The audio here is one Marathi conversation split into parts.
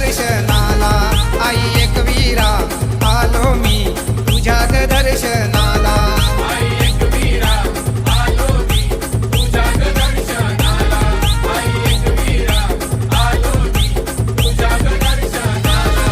दर्शनाला आई एकवीरा आलो मी तुझ्या ग दर्शनाला आई एकवीरा आलो मी तुझ्या ग दर्शनाला आई एकवीरा आलो मी तुझ्या ग दर्शनाला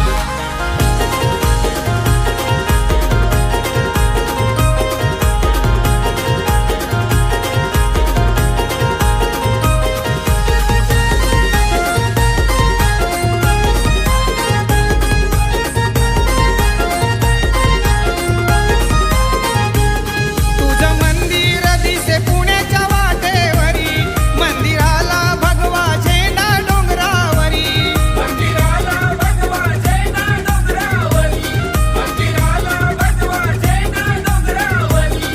तुझं मंदिर दिसे पुण्याच्या वाटेवरी मंदिराला भगवा झेंडा डोंगरावरी मंदिराला भगवा झेंडा डोंगरावरी मंदिराला भगवा झेंडा डोंगरावरी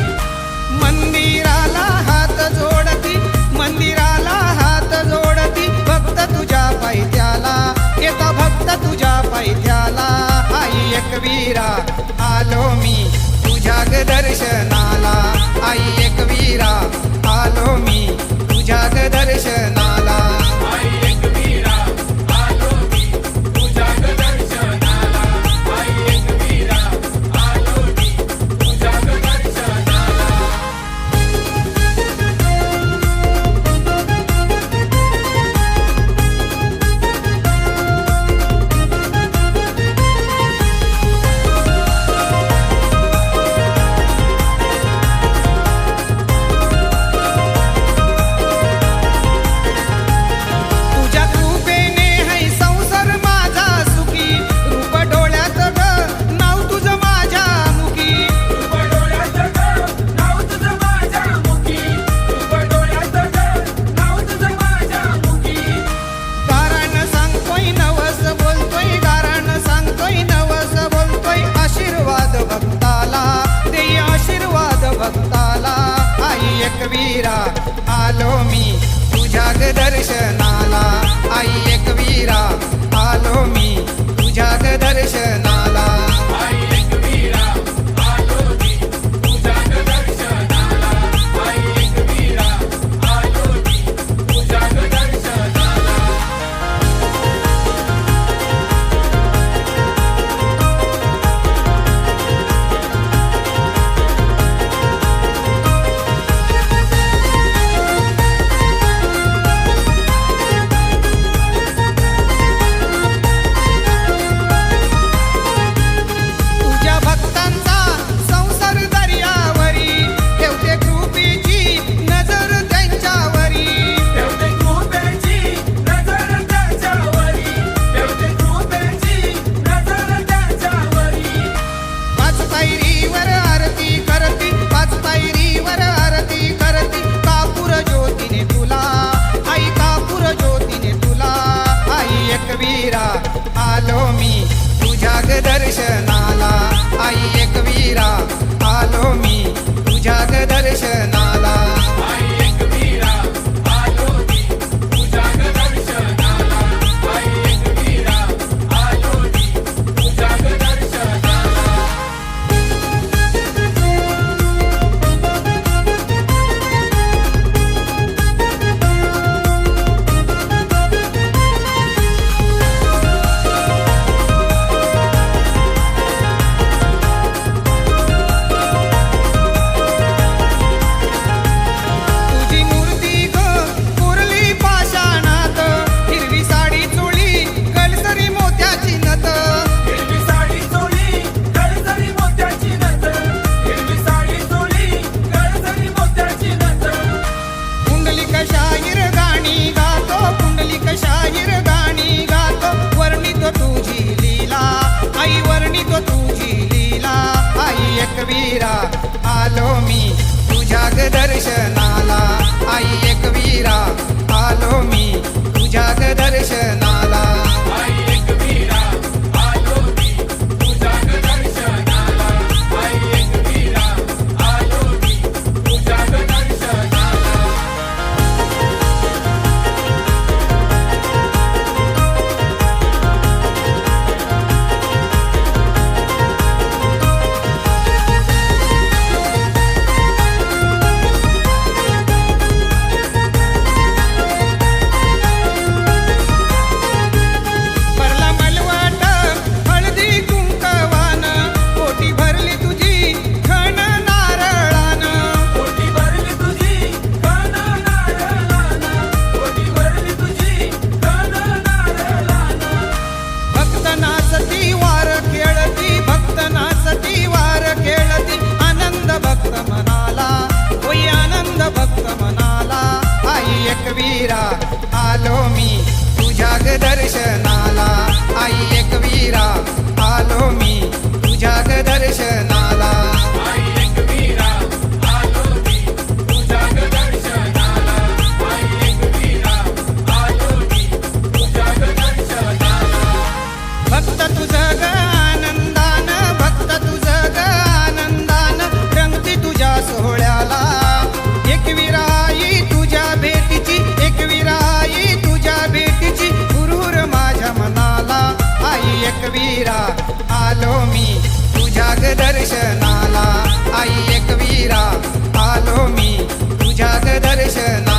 मंदिराला हात जोडती भक्त तुझ्या पायथ्याला येता भक्त तुझ्या पायथ्याला आई एकवीरा आलो मी तुझ्या ग दर्शनाला आई एकवीरा आलो मी तुझ्या ग दर्शनाला आई एकवीरा आलो मी तुझ्या ग दर्शनाला आई एकवीरा आलो मी तुझ्या ग दर्शनाला तुझ्या कृपेने है संसार माझा सुखी रूप डोळ्यात ग नाव तुझं माझ्या मुखी रूप डोळ्यात ग नाव तुझं माझ्या मुखी रूप डोळ्यात ग नाव तुझं माझ्या मुखी कारण सांगतोय नवस बोलतोय गारण सांगतोय नवस बोलतोय आशीर्वाद भक्ताला देई आशीर्वाद भक्ताला आई एकवीरा आलो मी तुझ्या ग दर्शनाला आई एकवीरा आलो मी तुझ्या ग दर्शनाला आई एकवीरा आलो मी तुझ्या ग दर्शनाला आई एकवीरा आलो मी तुझ्या ग दर्शनाला तुझ्या भक्तांचा संसार दर्यावरी ठेवते कृपेची नजर त्यांच्यावरी ठेवते कृपेची नजर त्याच्यावरी ठेवते कृपेची नजर त्याच्यावरी पाच पायरीवर आरती करती पाच पायरीवर आरती करती कापूर ज्योतीने तुला आई कापूर ज्योतीने तुला आई एकवीरा आलो मी तुझ्या ग दर्शनाला आई एकवीरा आलो मी तुझ्या ग दर्शनाला आई एकवीरा आलो मी तुझ्या ग दर्शनाला आई एकवीरा आलो मी तुझ्या ग दर्शनाला दर्शनाला आई एकवीरा आलो मी तुझ्या ग दर्शनाला आई एकवीरा आलो मी तुझ्या ग दर्शनाला आई एकवीरा आलो मी तुझ्या ग दर्शनाला भक्त तुझं ग आनंदान भक्त तुझं ग आनंदान रंगती तुझ्या सोहळ्याला एकवीरा आई तुझ्या भेटीची एकवीरा आई तुझ्या भेटीची हुरहुर माझ्या मनाला आई एकवीरा आलो मी तुझ्या ग दर्शनाला आई एकवीरा आलो मी तुझ्या ग दर्शनाला